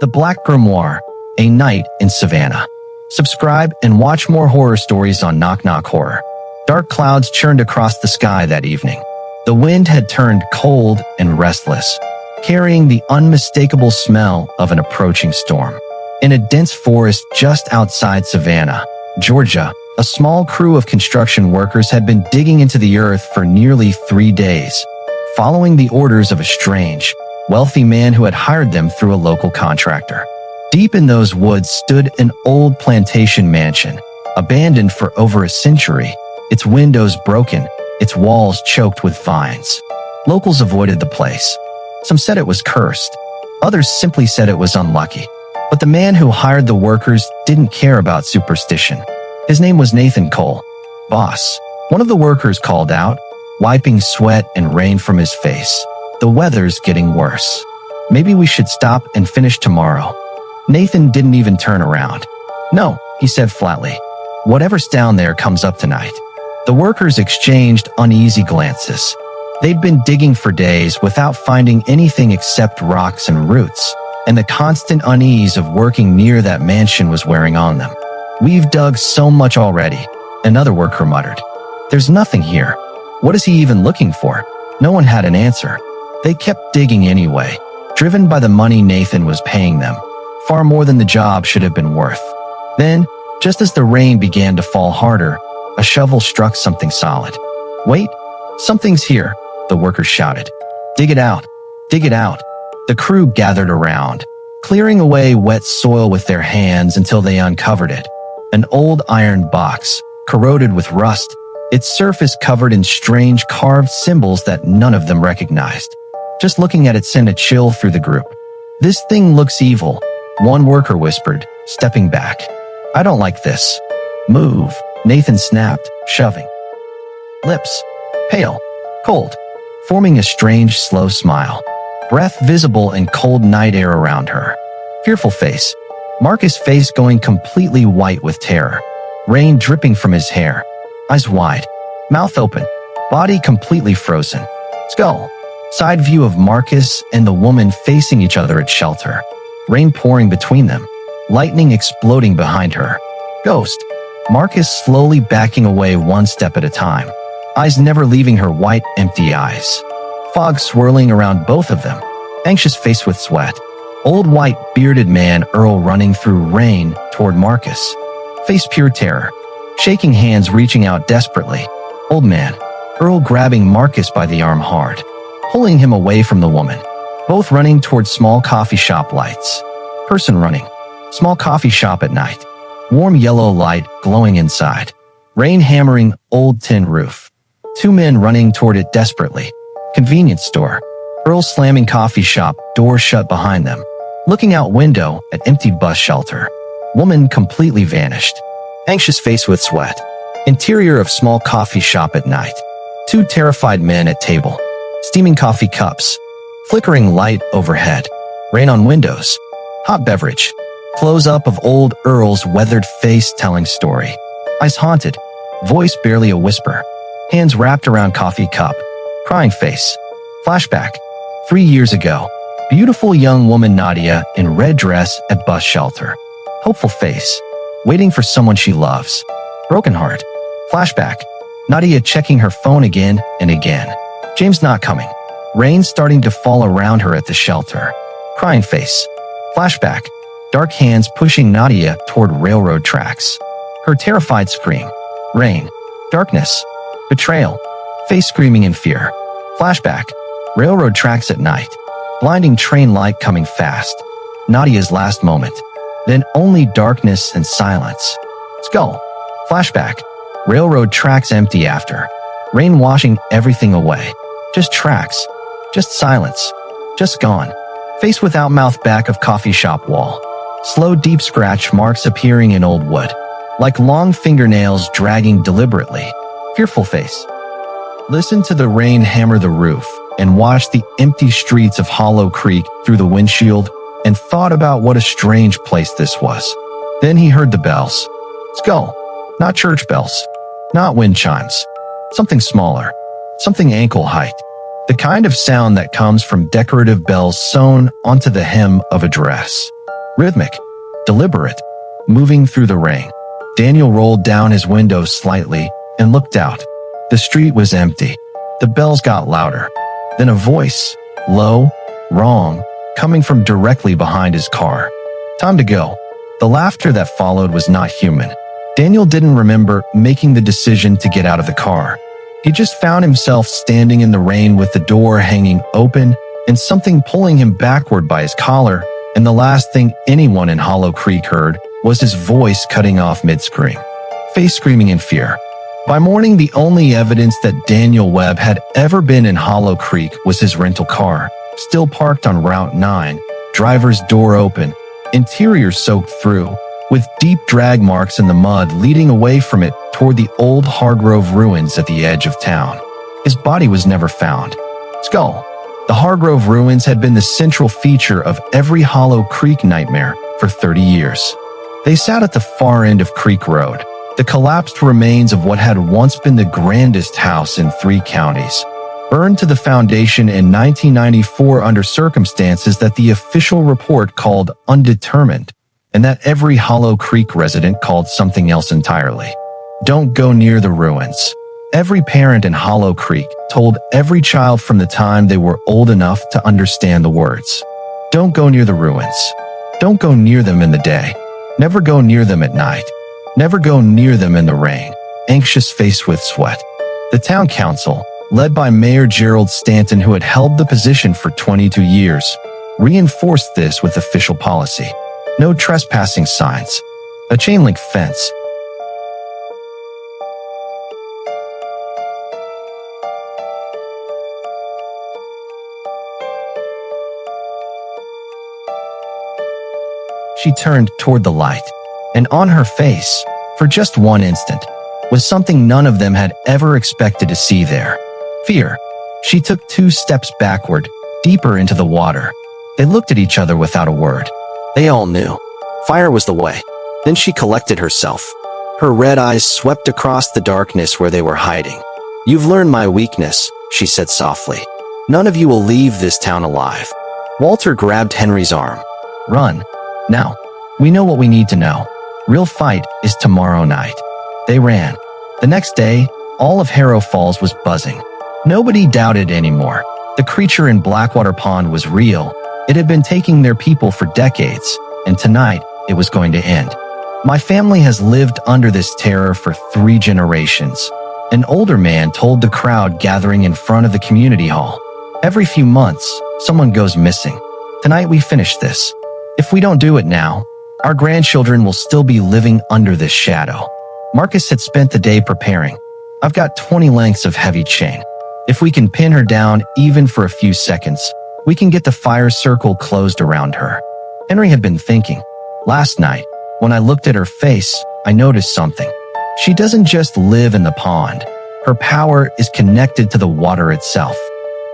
The Black Grimoire, A Night in Savannah. Subscribe and watch more horror stories on Knock Knock Horror. Dark clouds churned across the sky that evening. The wind had turned cold and restless, carrying the unmistakable smell of an approaching storm. In a dense forest just outside Savannah, Georgia, a small crew of construction workers had been digging into the earth for nearly 3 days, following the orders of a strange, wealthy man who had hired them through a local contractor. Deep in those woods stood an old plantation mansion, abandoned for over a century, its windows broken, its walls choked with vines. Locals avoided the place. Some said it was cursed. Others simply said it was unlucky. But the man who hired the workers didn't care about superstition. His name was Nathan Cole. "Boss," one of the workers called out, wiping sweat and rain from his face. "The weather's getting worse. Maybe we should stop and finish tomorrow." Nathan didn't even turn around. "No," he said flatly. "Whatever's down there comes up tonight." The workers exchanged uneasy glances. They'd been digging for days without finding anything except rocks and roots, and the constant unease of working near that mansion was wearing on them. "We've dug so much already," another worker muttered. "There's nothing here. What is he even looking for?" No one had an answer. They kept digging anyway, driven by the money Nathan was paying them, far more than the job should have been worth. Then, just as the rain began to fall harder, a shovel struck something solid. "Wait, something's here," the workers shouted. "Dig it out! Dig it out!" The crew gathered around, clearing away wet soil with their hands until they uncovered it. An old iron box, corroded with rust, its surface covered in strange carved symbols that none of them recognized. Just looking at it sent a chill through the group. "This thing looks evil," one worker whispered, stepping back. "I don't like this." "Move," Nathan snapped, shoving. Lips, pale, cold, forming a strange, slow smile. Breath visible in cold night air around her. Fearful face. Marcus' face going completely white with terror. Rain dripping from his hair. Eyes wide. Mouth open. Body completely frozen. Skull. Side view of Marcus and the woman facing each other at shelter. Rain pouring between them. Lightning exploding behind her. Ghost. Marcus slowly backing away one step at a time. Eyes never leaving her white, empty eyes. Fog swirling around both of them. Anxious face with sweat. Old white, bearded man Earl running through rain toward Marcus. Face pure terror. Shaking hands reaching out desperately. Old man. Earl grabbing Marcus by the arm hard. Pulling him away from the woman. Both running toward small coffee shop lights. Person running. Small coffee shop at night. Warm yellow light glowing inside. Rain hammering old tin roof. 2 men running toward it desperately. Convenience store. Earl slamming coffee shop, door shut behind them. Looking out window at empty bus shelter. Woman completely vanished. Anxious face with sweat. Interior of small coffee shop at night. 2 terrified men at table. Steaming coffee cups. Flickering light overhead. Rain on windows. Hot beverage. Close-up of old Earl's weathered face telling story. Eyes haunted. Voice barely a whisper. Hands wrapped around coffee cup. Crying face. Flashback. 3 years ago. Beautiful young woman Nadia in red dress at bus shelter. Hopeful face. Waiting for someone she loves. Broken heart. Flashback. Nadia checking her phone again and again. James not coming. Rain starting to fall around her at the shelter. Crying face. Flashback. Dark hands pushing Nadia toward railroad tracks. Her terrified scream. Rain. Darkness. Betrayal. Face screaming in fear. Flashback. Railroad tracks at night. Blinding train light coming fast. Nadia's last moment. Then only darkness and silence. Skull. Flashback. Railroad tracks empty after. Rain washing everything away. Just tracks. Just silence. Just gone. Face without mouth back of coffee shop wall. Slow deep scratch marks appearing in old wood. Like long fingernails dragging deliberately. Fearful face. Listen to the rain hammer the roof and watch the empty streets of Hollow Creek through the windshield and thought about what a strange place this was. Then he heard the bells. Skull. Not church bells. Not wind chimes. Something smaller. Something ankle height. The kind of sound that comes from decorative bells sewn onto the hem of a dress. rhythmic, deliberate, moving through the rain. Daniel rolled down his window slightly and looked out. The street was empty. The bells got louder. Then a voice, low, wrong, coming from directly behind his car. Time to go. The laughter that followed was not human. Daniel didn't remember making the decision to get out of the car. He just found himself standing in the rain with the door hanging open and something pulling him backward by his collar, and the last thing anyone in Hollow Creek heard was his voice cutting off mid-scream, face screaming in fear. By morning, the only evidence that Daniel Webb had ever been in Hollow Creek was his rental car, still parked on Route 9, driver's door open, interior soaked through, with deep drag marks in the mud leading away from it toward the old Hargrove ruins at the edge of town. His body was never found. Skull. The Hargrove ruins had been the central feature of every Hollow Creek nightmare for 30 years. They sat at the far end of Creek Road, the collapsed remains of what had once been the grandest house in 3 counties, burned to the foundation in 1994 under circumstances that the official report called undetermined, and that every Hollow Creek resident called something else entirely. Don't go near the ruins. Every parent in Hollow Creek told every child from the time they were old enough to understand the words. Don't go near the ruins. Don't go near them in the day. Never go near them at night. Never go near them in the rain, anxious faced with sweat. The town council, led by Mayor Gerald Stanton, who had held the position for 22 years, reinforced this with official policy. No trespassing signs. A chain-link fence. She turned toward the light, and on her face, for just one instant, was something none of them had ever expected to see there. Fear. She took 2 steps backward, deeper into the water. They looked at each other without a word. They all knew. Fire was the way. Then she collected herself. Her red eyes swept across the darkness where they were hiding. "You've learned my weakness," she said softly. "None of you will leave this town alive." Walter grabbed Henry's arm. "Run. Now. We know what we need to know. Real fight is tomorrow night." They ran. The next day, all of Harrow Falls was buzzing. Nobody doubted anymore. The creature in Blackwater Pond was real. It had been taking their people for decades, and tonight it was going to end. "My family has lived under this terror for 3 generations," an older man told the crowd gathering in front of the community hall. "Every few months, someone goes missing. Tonight we finish this. If we don't do it now, our grandchildren will still be living under this shadow." Marcus had spent the day preparing. "I've got 20 lengths of heavy chain. If we can pin her down even for a few seconds, we can get the fire circle closed around her." Henry had been thinking. "Last night, when I looked at her face, I noticed something. She doesn't just live in the pond. Her power is connected to the water itself.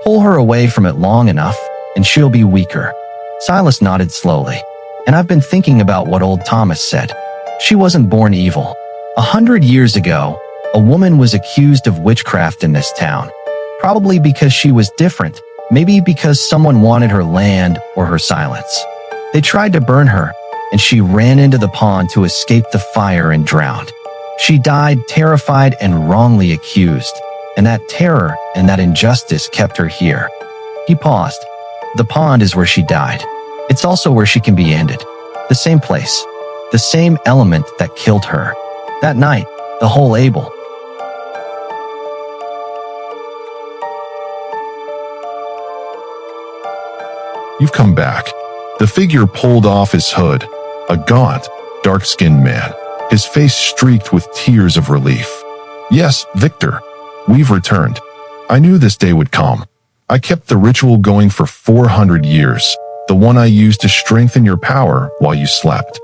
Pull her away from it long enough, and she'll be weaker." Silas nodded slowly. "And I've been thinking about what old Thomas said. She wasn't born evil. 100 years ago, a woman was accused of witchcraft in this town. Probably because she was different, maybe because someone wanted her land or her silence. They tried to burn her, and she ran into the pond to escape the fire and drowned. She died terrified and wrongly accused, and that terror and that injustice kept her here." He paused. "The pond is where she died. It's also where she can be ended. The same place. The same element that killed her. That night, the whole Abel." "You've come back." The figure pulled off his hood, a gaunt, dark-skinned man, his face streaked with tears of relief. "Yes, Victor, we've returned. I knew this day would come. I kept the ritual going for 400 years, the one I used to strengthen your power while you slept.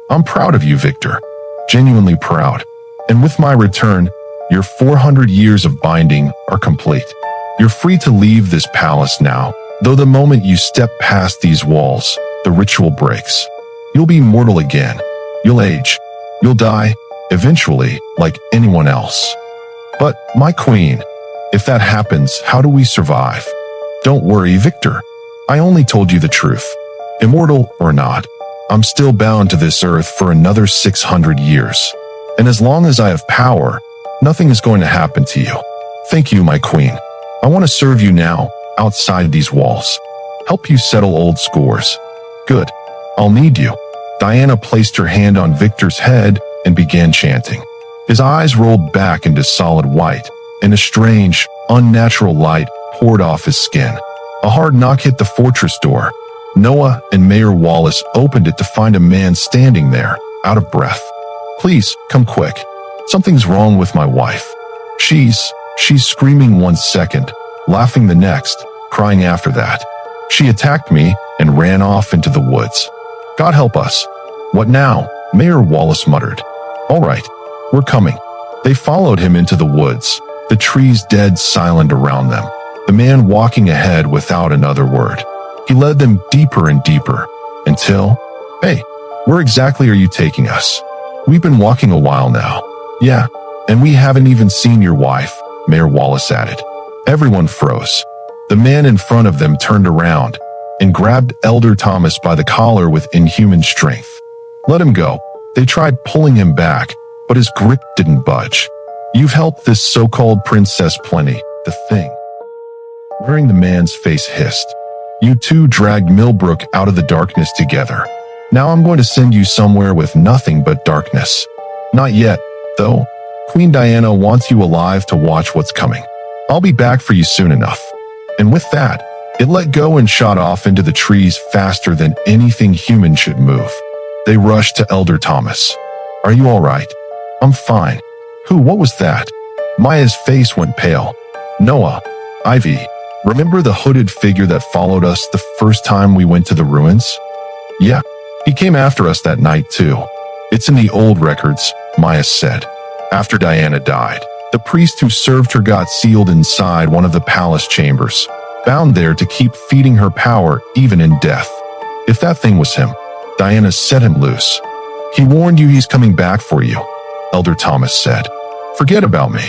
I'm proud of you, Victor, genuinely proud. And with my return, your 400 years of binding are complete. You're free to leave this palace now, though the moment you step past these walls, the ritual breaks. You'll be mortal again. You'll age. You'll die, eventually, like anyone else. But, my queen, if that happens, how do we survive? Don't worry, Victor. I only told you the truth. Immortal or not, I'm still bound to this earth for another 600 years. And as long as I have power, nothing is going to happen to you. Thank you, my queen. I want to serve you now, outside these walls. Help you settle old scores. Good. I'll need you. Diana placed her hand on Victor's head and began chanting. His eyes rolled back into solid white, and a strange, unnatural light poured off his skin. A hard knock hit the fortress door. Noah and Mayor Wallace opened it to find a man standing there, out of breath. Please, come quick. Something's wrong with my wife. She's screaming one second, laughing the next, crying after that. She attacked me and ran off into the woods. God help us. What now? Mayor Wallace muttered. All right, we're coming. They followed him into the woods, the trees dead silent around them, the man walking ahead without another word. He led them deeper and deeper, until, hey, where exactly are you taking us? We've been walking a while now. Yeah, and we haven't even seen your wife, Mayor Wallace added. Everyone froze. The man in front of them turned around and grabbed Elder Thomas by the collar with inhuman strength. Let him go. They tried pulling him back, but his grip didn't budge. You've helped this so-called princess plenty, the thing. Wearing the man's face hissed. You two dragged Millbrook out of the darkness together. Now I'm going to send you somewhere with nothing but darkness. Not yet, though. Queen Diana wants you alive to watch what's coming. I'll be back for you soon enough. And with that, it let go and shot off into the trees faster than anything human should move. They rushed to Elder Thomas. Are you all right? I'm fine. What was that? Maya's face went pale. Noah, Ivy, remember the hooded figure that followed us the first time we went to the ruins? Yeah, he came after us that night too. It's in the old records, Maya said. After Diana died, the priest who served her got sealed inside one of the palace chambers, bound there to keep feeding her power even in death. If that thing was him, Diana set him loose. He warned you he's coming back for you, Elder Thomas said. Forget about me.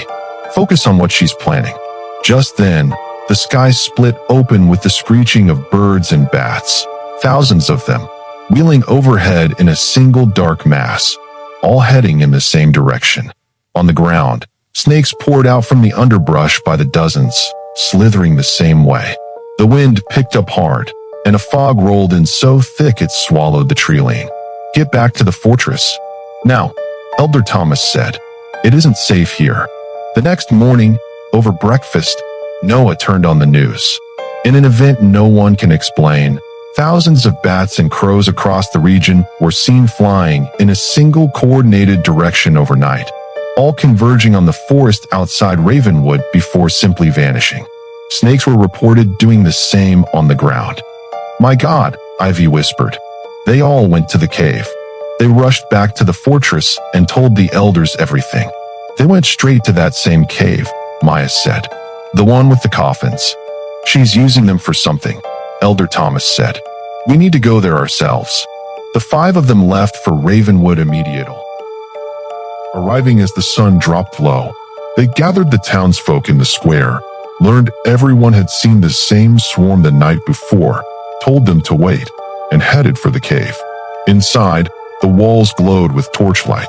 Focus on what she's planning. Just then, the sky split open with the screeching of birds and bats, thousands of them, wheeling overhead in a single dark mass, all heading in the same direction. On the ground, snakes poured out from the underbrush by the dozens, slithering the same way. The wind picked up hard, and a fog rolled in so thick it swallowed the treeline. Get back to the fortress. Now, Elder Thomas said. It isn't safe here. The next morning, over breakfast, Noah turned on the news. In an event no one can explain, thousands of bats and crows across the region were seen flying in a single coordinated direction overnight, all converging on the forest outside Ravenwood before simply vanishing. Snakes were reported doing the same on the ground. My God, Ivy whispered. They all went to the cave. They rushed back to the fortress and told the elders everything. They went straight to that same cave, Maya said. The one with the coffins. She's using them for something, Elder Thomas said. We need to go there ourselves. The 5 of them left for Ravenwood immediately. Arriving as the sun dropped low, they gathered the townsfolk in the square, learned everyone had seen the same swarm the night before, told them to wait, and headed for the cave. Inside, the walls glowed with torchlight.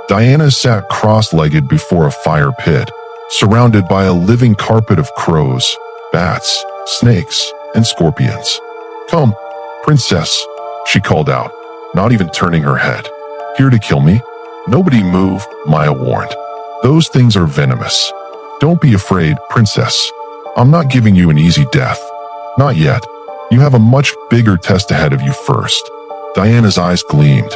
Diana sat cross-legged before a fire pit, surrounded by a living carpet of crows, bats, snakes, and scorpions. Come, princess, she called out, not even turning her head. Here to kill me? Nobody move, Maya warned. Those things are venomous. Don't be afraid, princess. I'm not giving you an easy death. Not yet. You have a much bigger test ahead of you first. Diana's eyes gleamed.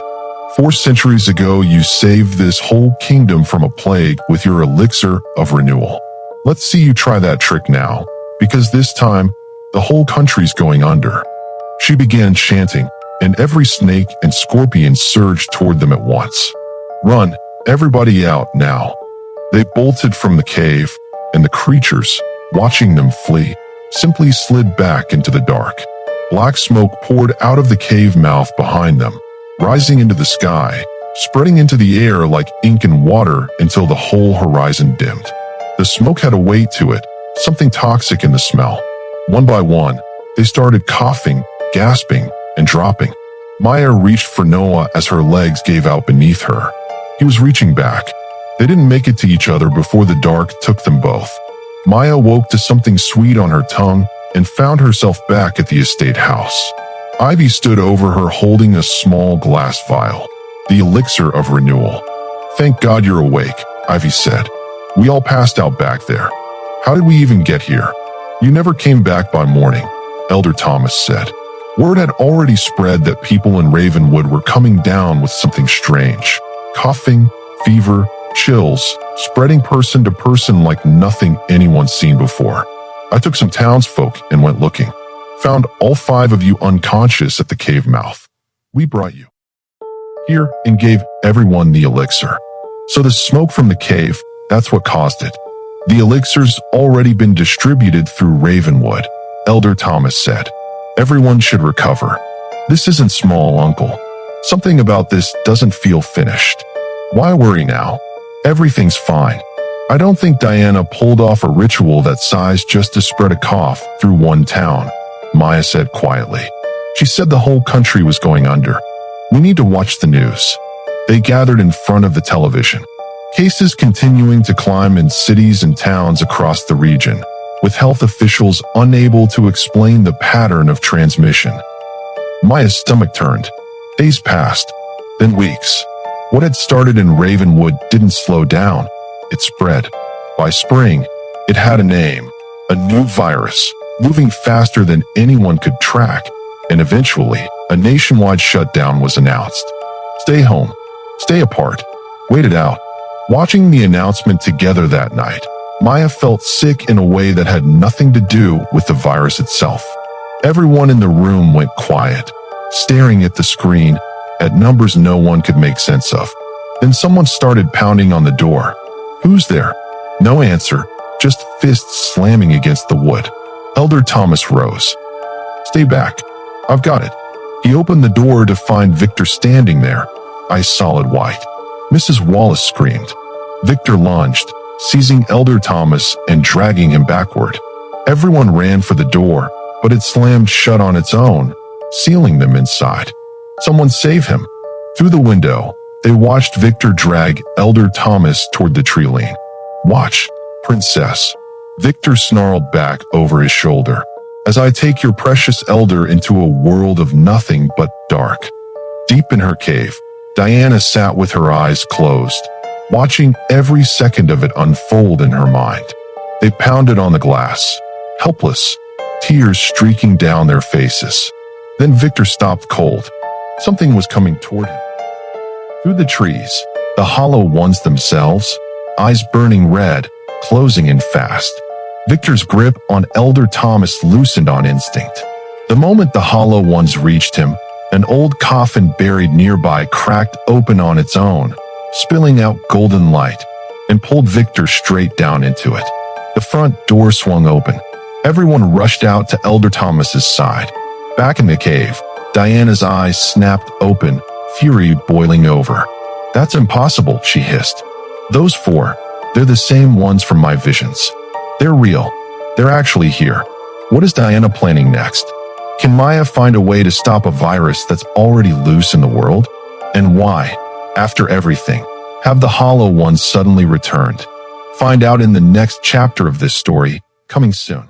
4 centuries ago, you saved this whole kingdom from a plague with your elixir of renewal. Let's see you try that trick now, because this time, the whole country's going under. She began chanting, and every snake and scorpion surged toward them at once. Run, everybody out now. They bolted from the cave, and the creatures, watching them flee, simply slid back into the dark. Black smoke poured out of the cave mouth behind them, rising into the sky, spreading into the air like ink and water until the whole horizon dimmed. The smoke had a weight to it, something toxic in the smell. One by one, they started coughing, gasping, and dropping. Maya reached for Noah as her legs gave out beneath her. He was reaching back. They didn't make it to each other before the dark took them both. Maya woke to something sweet on her tongue and found herself back at the estate house. Ivy stood over her holding a small glass vial, the elixir of renewal. "Thank God you're awake," Ivy said. "We all passed out back there. How did we even get here?" "You never came back by morning," Elder Thomas said. Word had already spread that people in Ravenwood were coming down with something strange. Coughing, fever, chills, spreading person to person like nothing anyone's seen before. I took some townsfolk and went looking. Found all 5 of you unconscious at the cave mouth. We brought you here and gave everyone the elixir. So the smoke from the cave, that's what caused it. The elixir's already been distributed through Ravenwood, Elder Thomas said. Everyone should recover. This isn't small, Uncle. Something about this doesn't feel finished. Why worry now? Everything's fine. I don't think Diana pulled off a ritual that size just to spread a cough through one town, Maya said quietly. She said the whole country was going under. We need to watch the news. They gathered in front of the television. Cases continuing to climb in cities and towns across the region, with health officials unable to explain the pattern of transmission. Maya's stomach turned. Days passed, then weeks. What had started in Ravenwood didn't slow down. It spread. By spring, it had a name, a new virus, moving faster than anyone could track, and eventually, a nationwide shutdown was announced. Stay home, stay apart, wait it out. Watching the announcement together that night, Maya felt sick in a way that had nothing to do with the virus itself. Everyone in the room went quiet, staring at the screen, at numbers no one could make sense of. Then someone started pounding on the door. Who's there? No answer, just fists slamming against the wood. Elder Thomas rose. Stay back. I've got it. He opened the door to find Victor standing there, eyes solid white. Mrs. Wallace screamed. Victor lunged, seizing Elder Thomas and dragging him backward. Everyone ran for the door, but it slammed shut on its own, sealing them inside. Someone save him. Through the window, they watched Victor drag Elder Thomas toward the tree line. Watch, Princess. Victor snarled back over his shoulder. As I take your precious elder into a world of nothing but dark. Deep in her cave, Diana sat with her eyes closed, watching every second of it unfold in her mind. They pounded on the glass, helpless, tears streaking down their faces. Then Victor stopped cold. Something was coming toward him. Through the trees, the hollow ones themselves, eyes burning red, closing in fast. Victor's grip on Elder Thomas loosened on instinct. The moment the hollow ones reached him, an old coffin buried nearby cracked open on its own, spilling out golden light, and pulled Victor straight down into it. The front door swung open. Everyone rushed out to Elder Thomas's side. Back in the cave, Diana's eyes snapped open, fury boiling over. That's impossible, she hissed. Those 4, they're the same ones from my visions. They're real. They're actually here. What is Diana planning next? Can Maya find a way to stop a virus that's already loose in the world? And why, after everything, have the hollow ones suddenly returned? Find out in the next chapter of this story, coming soon.